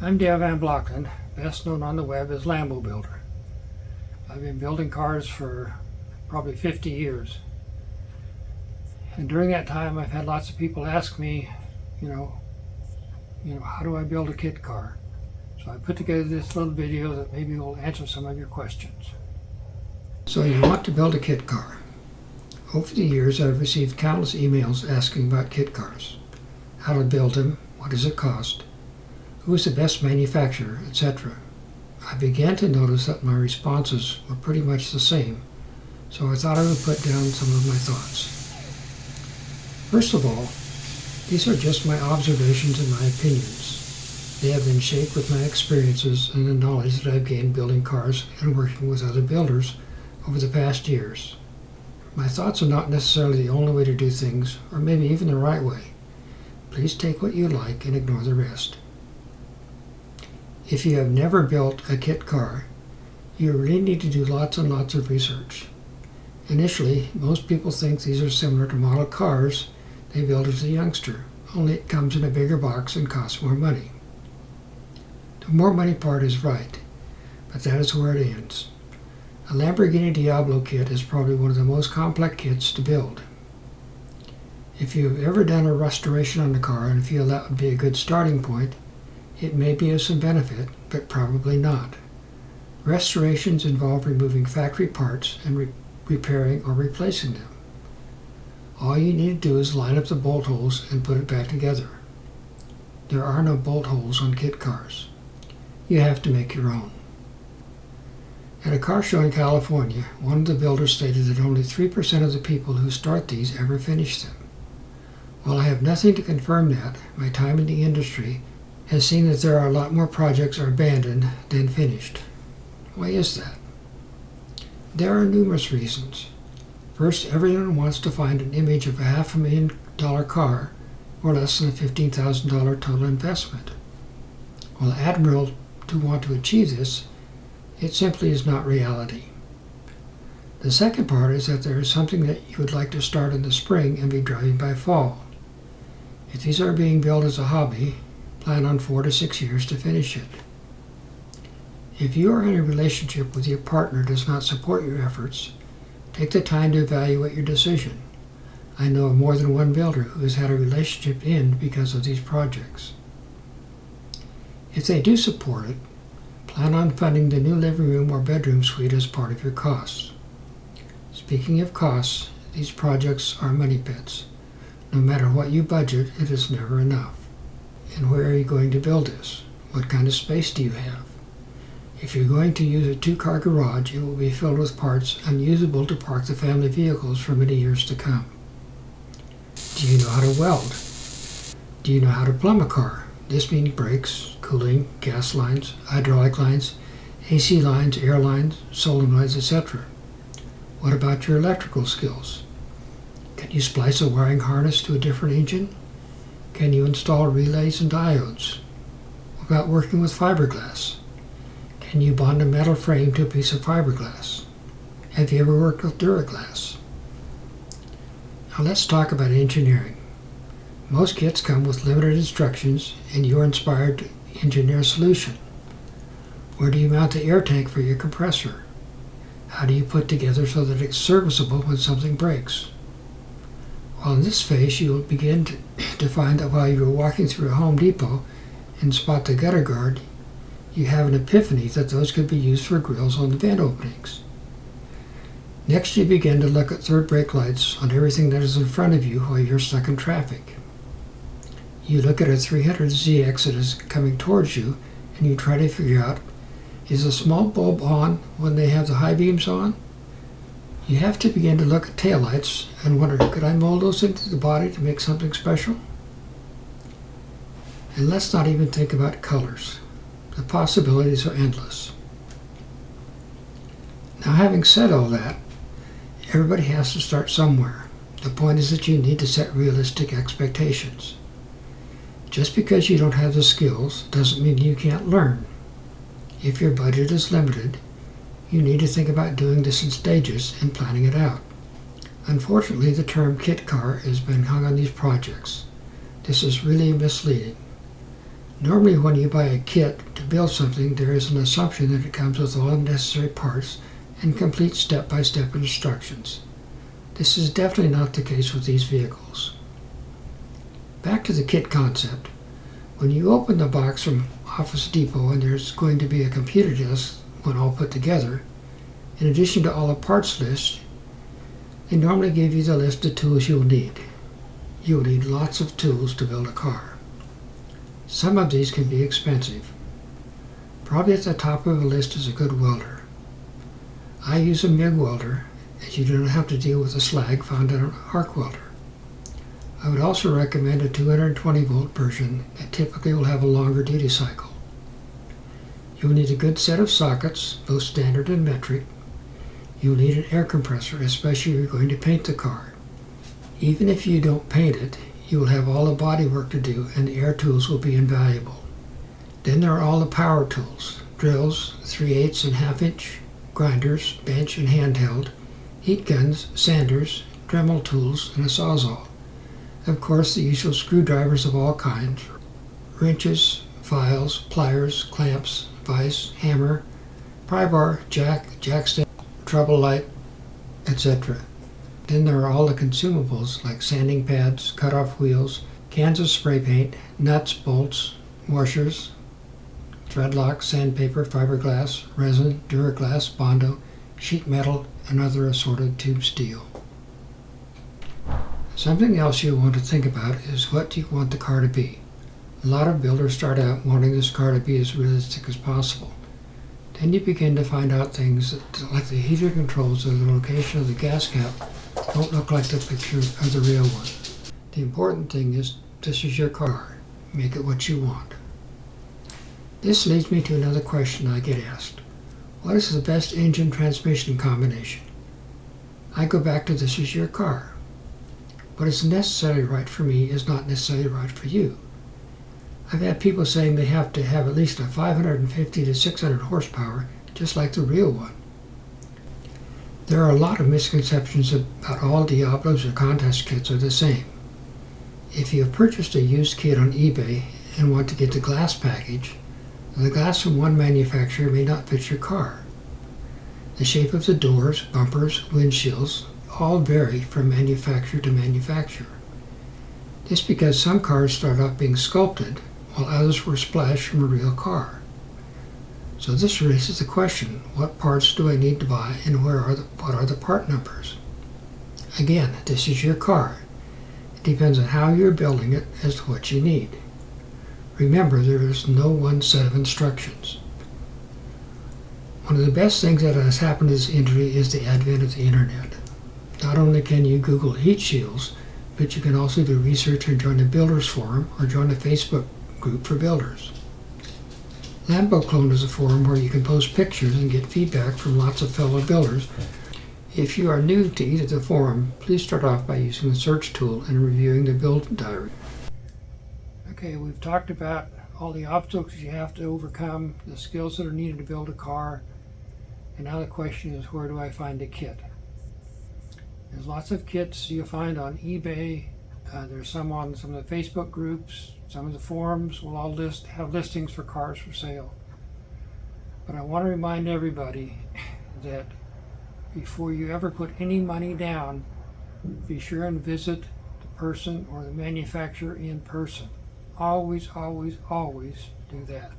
I'm Dale Lamboclone, best known on the web as Lambo Builder. I've been building cars for probably 50 years. And during that time, I've had lots of people ask me, how do I build a kit car? So I put together this little video that maybe will answer some of your questions. So you want to build a kit car. Over the years, I've received countless emails asking about kit cars. How to build them, what does it cost, who is the best manufacturer, etc. I began to notice that my responses were pretty much the same, so I thought I would put down some of my thoughts. First of all, these are just my observations and my opinions. They have been shaped with my experiences and the knowledge that I've gained building cars and working with other builders over the past years. My thoughts are not necessarily the only way to do things, or maybe even the right way. Please take what you like and ignore the rest. If you have never built a kit car, you really need to do lots and lots of research. Initially, most people think these are similar to model cars they built as a youngster, only it comes in a bigger box and costs more money. The more money part is right, but that is where it ends. A Lamborghini Diablo kit is probably one of the most complex kits to build. If you have ever done a restoration on the car and feel that would be a good starting point, it may be of some benefit, but probably not. Restorations involve removing factory parts and repairing or replacing them. All you need to do is line up the bolt holes and put it back together. There are no bolt holes on kit cars. You have to make your own. At a car show in California, one of the builders stated that only 3% of the people who start these ever finish them. While I have nothing to confirm that, my time in the industry has seen that there are a lot more projects are abandoned than finished. Why is that? There are numerous reasons. First, everyone wants to find an image of a $500,000 car or less than a $15,000 total investment. While admirable to want to achieve this, it simply is not reality. The second part is that there is something that you would like to start in the spring and be driving by fall. If these are being built as a hobby, plan on 4 to 6 years to finish it. If you are in a relationship with your partner does not support your efforts, take the time to evaluate your decision. I know of more than one builder who has had a relationship end because of these projects. If they do support it, plan on funding the new living room or bedroom suite as part of your costs. Speaking of costs, these projects are money pits. No matter what you budget, it is never enough. And where are you going to build this? What kind of space do you have? If you're going to use a 2-car garage, it will be filled with parts unusable to park the family vehicles for many years to come. Do you know how to weld? Do you know how to plumb a car? This means brakes, cooling, gas lines, hydraulic lines, AC lines, air lines, solenoids, etc. What about your electrical skills? Can you splice a wiring harness to a different engine? Can you install relays and diodes? What about working with fiberglass? Can you bond a metal frame to a piece of fiberglass? Have you ever worked with Duraglass? Now let's talk about engineering. Most kits come with limited instructions and you are inspired to engineer a solution. Where do you mount the air tank for your compressor? How do you put together so that it's serviceable when something breaks? Well, in this phase, you will begin to find that while you are walking through a Home Depot and spot the gutter guard, you have an epiphany that those could be used for grills on the vent openings. Next, you begin to look at third brake lights on everything that is in front of you while you're stuck in traffic. You look at a 300ZX that is coming towards you, and you try to figure out, is a small bulb on when they have the high beams on? You have to begin to look at taillights and wonder, could I mold those into the body to make something special? And let's not even think about colors. The possibilities are endless. Now, having said all that, everybody has to start somewhere. The point is that you need to set realistic expectations. Just because you don't have the skills doesn't mean you can't learn. If your budget is limited, you need to think about doing this in stages and planning it out. Unfortunately, the term kit car has been hung on these projects. This is really misleading. Normally when you buy a kit to build something, there is an assumption that it comes with all the necessary parts and complete step-by-step instructions. This is definitely not the case with these vehicles. Back to the kit concept. When you open the box from Office Depot and there's going to be a computer desk when all put together, in addition to all the parts lists, they normally give you the list of tools you'll need. You'll need lots of tools to build a car. Some of these can be expensive. Probably at the top of the list is a good welder. I use a MIG welder, as you don't have to deal with the slag found in an arc welder. I would also recommend a 220 volt version that typically will have a longer duty cycle. You'll need a good set of sockets, both standard and metric. You'll need an air compressor, especially if you're going to paint the car. Even if you don't paint it, you will have all the body work to do and the air tools will be invaluable. Then there are all the power tools, drills, 3/8 and 1/2 inch, grinders, bench and handheld, heat guns, sanders, Dremel tools, and a sawzall. Of course, the usual screwdrivers of all kinds, wrenches, files, pliers, clamps, vise, hammer, pry bar, jackstep, trouble light, etc. Then there are all the consumables like sanding pads, cut-off wheels, cans of spray paint, nuts, bolts, washers, thread lock, sandpaper, fiberglass, resin, Duraglass, Bondo, sheet metal, and other assorted tube steel. Something else you'll want to think about is what do you want the car to be. A lot of builders start out wanting this car to be as realistic as possible. Then you begin to find out things that, like the heater controls or the location of the gas cap, don't look like the picture of the real one. The important thing is this is your car. Make it what you want. This leads me to another question I get asked. What is the best engine transmission combination? I go back to this is your car. What is necessarily right for me is not necessarily right for you. I've had people saying they have to have at least a 550 to 600 horsepower, just like the real one. There are a lot of misconceptions about all Diablos or contest kits are the same. If you have purchased a used kit on eBay and want to get the glass package, the glass from one manufacturer may not fit your car. The shape of the doors, bumpers, windshields all vary from manufacturer to manufacturer. This is because some cars start off being sculpted while others were splashed from a real car. So this raises the question, what parts do I need to buy and what are the part numbers? Again, this is your car. It depends on how you're building it as to what you need. Remember, there is no one set of instructions. One of the best things that has happened in this industry is the advent of the internet. Not only can you Google heat shields, but you can also do research and join a builders forum or join a Facebook group for builders. Lamboclone is a forum where you can post pictures and get feedback from lots of fellow builders. If you are new to either the forum, please start off by using the search tool and reviewing the build diary. Okay, we've talked about all the obstacles you have to overcome, the skills that are needed to build a car, and now the question is, where do I find a kit? There's lots of kits you'll find on eBay. There's some on some of the Facebook groups. Some of the forums will all have listings for cars for sale. But I want to remind everybody that before you ever put any money down, be sure and visit the person or the manufacturer in person. Always, always, always do that.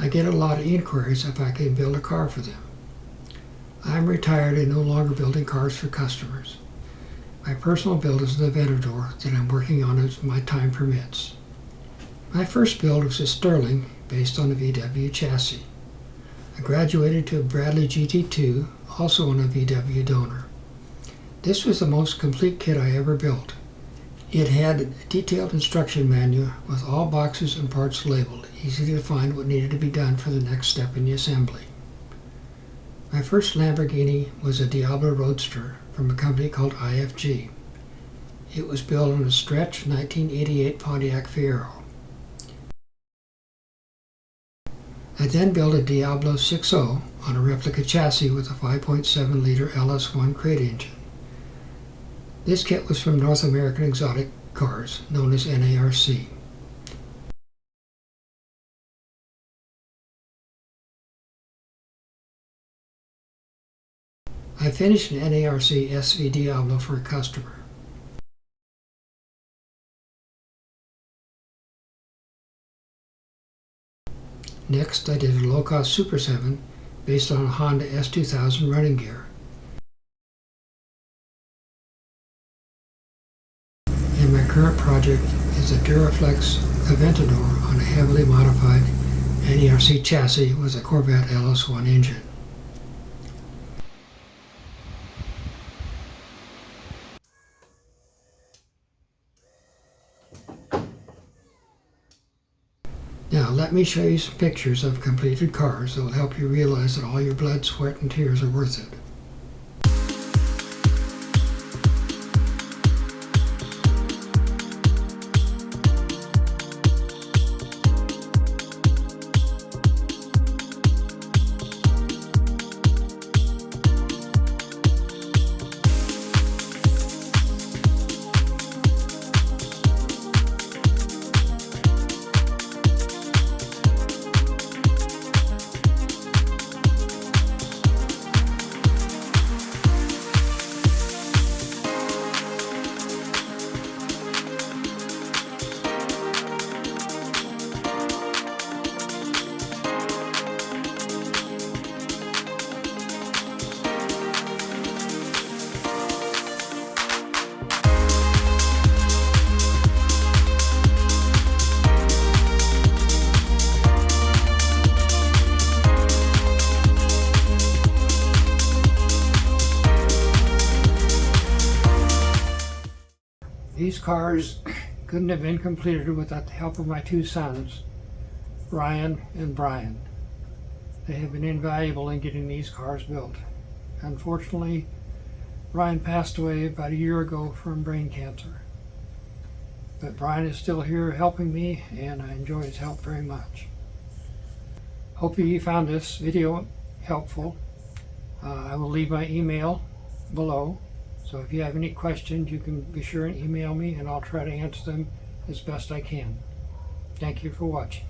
I get a lot of inquiries if I can build a car for them. I'm retired and no longer building cars for customers. My personal build is an Aventador that I'm working on as my time permits. My first build was a Sterling based on a VW chassis. I graduated to a Bradley GT2, also on a VW donor. This was the most complete kit I ever built. It had a detailed instruction manual with all boxes and parts labeled, easy to find what needed to be done for the next step in the assembly. My first Lamborghini was a Diablo Roadster from a company called IFG. It was built on a stretch 1988 Pontiac Fiero. I then built a Diablo 6.0 on a replica chassis with a 5.7 liter LS1 crate engine. This kit was from North American Exotic Cars, known as NARC. I finished an NARC SVD envelope for a customer. Next, I did a low-cost Super 7 based on a Honda S2000 running gear. And my current project is a Duraflex Aventador on a heavily modified NARC chassis with a Corvette LS1 engine. Now let me show you some pictures of completed cars that will help you realize that all your blood, sweat, and tears are worth it. These cars couldn't have been completed without the help of my two sons, Ryan and Brian. They have been invaluable in getting these cars built. Unfortunately, Ryan passed away about a year ago from brain cancer. But Brian is still here helping me, and I enjoy his help very much. Hope you found this video helpful. I will leave my email below. So if you have any questions, you can be sure and email me, and I'll try to answer them as best I can. Thank you for watching.